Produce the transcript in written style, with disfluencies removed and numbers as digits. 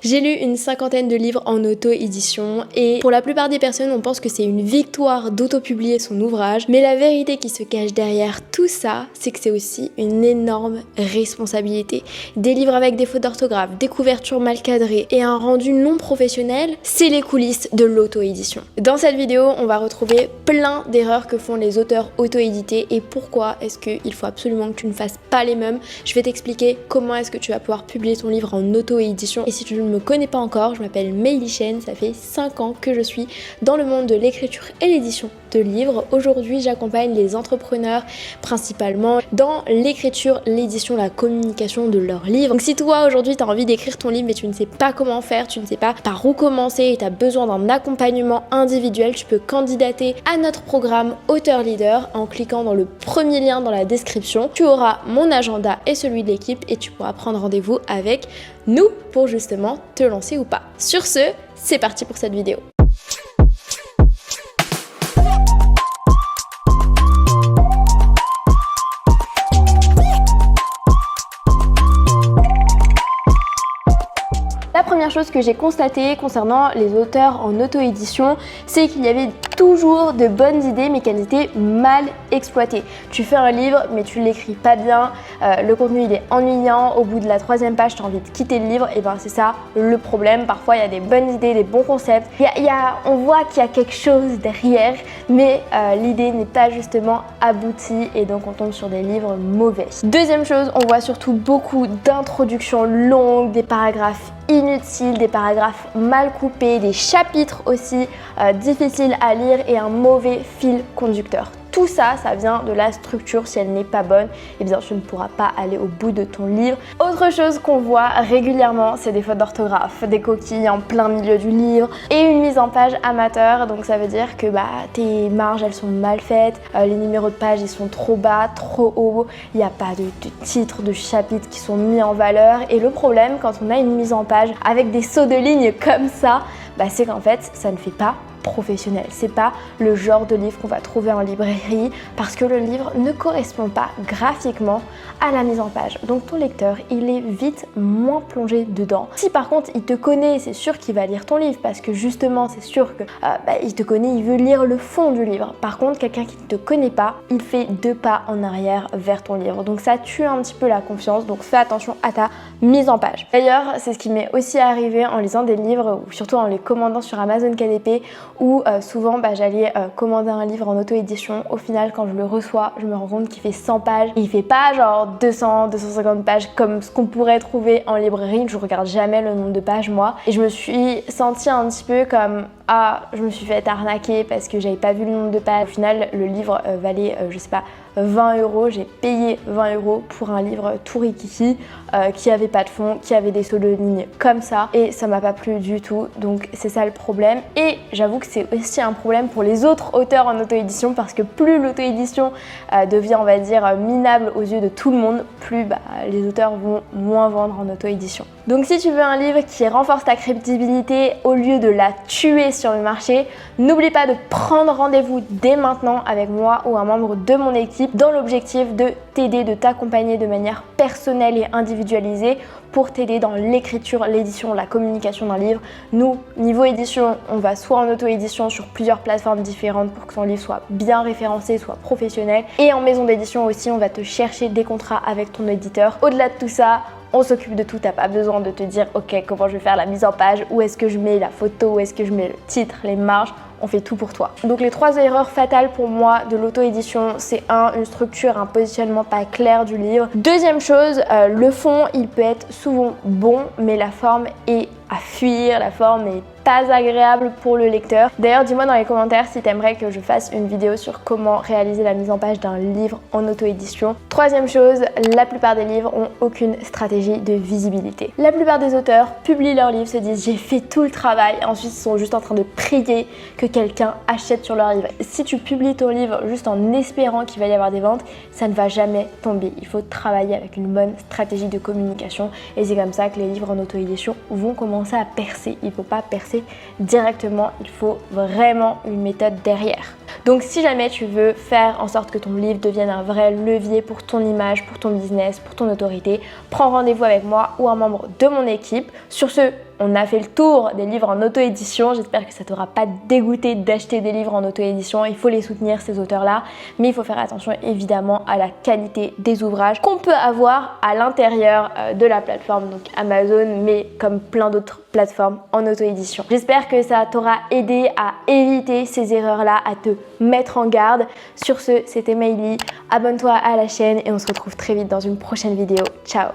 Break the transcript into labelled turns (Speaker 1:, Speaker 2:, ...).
Speaker 1: J'ai lu une 50aine de livres en auto-édition et pour la plupart des personnes, on pense que c'est une victoire d'auto-publier son ouvrage, mais la vérité qui se cache derrière tout ça, c'est que c'est aussi une énorme responsabilité. Des livres avec des fautes d'orthographe, des couvertures mal cadrées et un rendu non professionnel, c'est les coulisses de l'auto-édition. Dans cette vidéo, on va retrouver plein d'erreurs que font les auteurs auto-édités et pourquoi est-ce qu'il faut absolument que tu ne fasses pas les mêmes. Je vais t'expliquer comment est-ce que tu vas pouvoir publier ton livre en auto-édition. Et si tu ne me connais pas encore, je m'appelle Meili Chen, ça fait 5 ans que je suis dans le monde de l'écriture et l'édition de livres. Aujourd'hui, j'accompagne les entrepreneurs principalement dans l'écriture, l'édition, la communication de leurs livres. Donc si toi aujourd'hui tu as envie d'écrire ton livre mais tu ne sais pas comment faire, tu ne sais pas par où commencer et tu as besoin d'un accompagnement individuel, tu peux candidater à notre programme Auteur Leader en cliquant dans le premier lien dans la description. Tu auras mon agenda et celui de l'équipe et tu pourras prendre rendez-vous avec nous pour justement te lancer ou pas. Sur ce, c'est parti pour cette vidéo. La première chose que j'ai constatée concernant les auteurs en auto-édition, c'est qu'il y avait toujours de bonnes idées mais qu'elles étaient mal exploitées. Tu fais un livre mais tu l'écris pas bien, le contenu il est ennuyant, au bout de la 3e page tu as envie de quitter le livre, et ben c'est ça le problème. Parfois il y a des bonnes idées, des bons concepts, on voit qu'il y a quelque chose derrière mais l'idée n'est pas justement aboutie et donc on tombe sur des livres mauvais. Deuxième chose, on voit surtout beaucoup d'introductions longues, des paragraphes inutiles, des paragraphes mal coupés, des chapitres aussi difficiles à lire et un mauvais fil conducteur. Tout ça, ça vient de la structure. Si elle n'est pas bonne, eh bien tu ne pourras pas aller au bout de ton livre. Autre chose qu'on voit régulièrement, c'est des fautes d'orthographe, des coquilles en plein milieu du livre et une mise en page amateur. Donc ça veut dire que tes marges elles sont mal faites, les numéros de page ils sont trop bas, trop hauts, il n'y a pas de titres, de chapitres qui sont mis en valeur. Et le problème quand on a une mise en page avec des sauts de ligne comme ça, c'est qu'en fait ça ne fait pas professionnel. C'est pas le genre de livre qu'on va trouver en librairie parce que le livre ne correspond pas graphiquement à la mise en page. Donc ton lecteur, il est vite moins plongé dedans. Si par contre il te connaît, c'est sûr qu'il va lire ton livre parce que justement c'est sûr que il te connaît, il veut lire le fond du livre. Par contre, quelqu'un qui ne te connaît pas, il fait 2 pas en arrière vers ton livre. Donc ça tue un petit peu la confiance. Donc fais attention à ta mise en page. D'ailleurs, c'est ce qui m'est aussi arrivé en lisant des livres ou surtout en les commandant sur Amazon KDP où souvent j'allais commander un livre en auto-édition. Au final, quand je le reçois, je me rends compte qu'il fait 100 pages. Il fait pas genre 200, 250 pages comme ce qu'on pourrait trouver en librairie. Je regarde jamais le nombre de pages moi. Et je me suis sentie un petit peu comme je me suis fait arnaquer parce que j'avais pas vu le nombre de pages. Au final, le livre valait, je sais pas, 20 €. J'ai payé 20 € pour un livre tout rikiki qui avait pas de fond, qui avait des sauts de ligne comme ça et ça m'a pas plu du tout. Donc c'est ça le problème. Et j'avoue que c'est aussi un problème pour les autres auteurs en auto-édition parce que plus l'auto-édition devient, on va dire, minable aux yeux de tout le monde, plus les auteurs vont moins vendre en auto-édition. Donc si tu veux un livre qui renforce ta crédibilité au lieu de la tuer sur le marché, n'oublie pas de prendre rendez-vous dès maintenant avec moi ou un membre de mon équipe dans l'objectif de t'aider, de t'accompagner de manière personnelle et individualisée pour t'aider dans l'écriture, l'édition, la communication d'un livre. Nous, niveau édition, on va soit en auto-édition sur plusieurs plateformes différentes pour que ton livre soit bien référencé, soit professionnel. Et en maison d'édition aussi, on va te chercher des contrats avec ton éditeur. Au-delà de tout ça, on s'occupe de tout, t'as pas besoin de te dire ok comment je vais faire la mise en page, où est-ce que je mets la photo, où est-ce que je mets le titre, les marges, on fait tout pour toi. Donc les 3 erreurs fatales pour moi de l'auto-édition, c'est une structure, un positionnement pas clair du livre. Deuxième chose, le fond il peut être souvent bon mais la forme est à fuir, la forme est pas agréable pour le lecteur. D'ailleurs, dis-moi dans les commentaires si t'aimerais que je fasse une vidéo sur comment réaliser la mise en page d'un livre en auto-édition. Troisième chose, la plupart des livres ont aucune stratégie de visibilité. La plupart des auteurs publient leurs livres, se disent j'ai fait tout le travail, et ensuite ils sont juste en train de prier que quelqu'un achète sur leur livre. Si tu publies ton livre juste en espérant qu'il va y avoir des ventes, ça ne va jamais tomber. Il faut travailler avec une bonne stratégie de communication et c'est comme ça que les livres en auto-édition vont commencer à percer. Il ne faut pas percer directement, il faut vraiment une méthode derrière. Donc si jamais tu veux faire en sorte que ton livre devienne un vrai levier pour ton image, pour ton business, pour ton autorité, prends rendez-vous avec moi ou un membre de mon équipe. Sur ce, on a fait le tour des livres en auto-édition. J'espère que ça t'aura pas dégoûté d'acheter des livres en auto-édition. Il faut les soutenir, ces auteurs-là, mais il faut faire attention évidemment à la qualité des ouvrages qu'on peut avoir à l'intérieur de la plateforme, donc Amazon, mais comme plein d'autres plateformes en auto-édition. J'espère que ça t'aura aidé à éviter ces erreurs-là, à te mettre en garde. Sur ce, c'était Maëlie. Abonne-toi à la chaîne et on se retrouve très vite dans une prochaine vidéo. Ciao!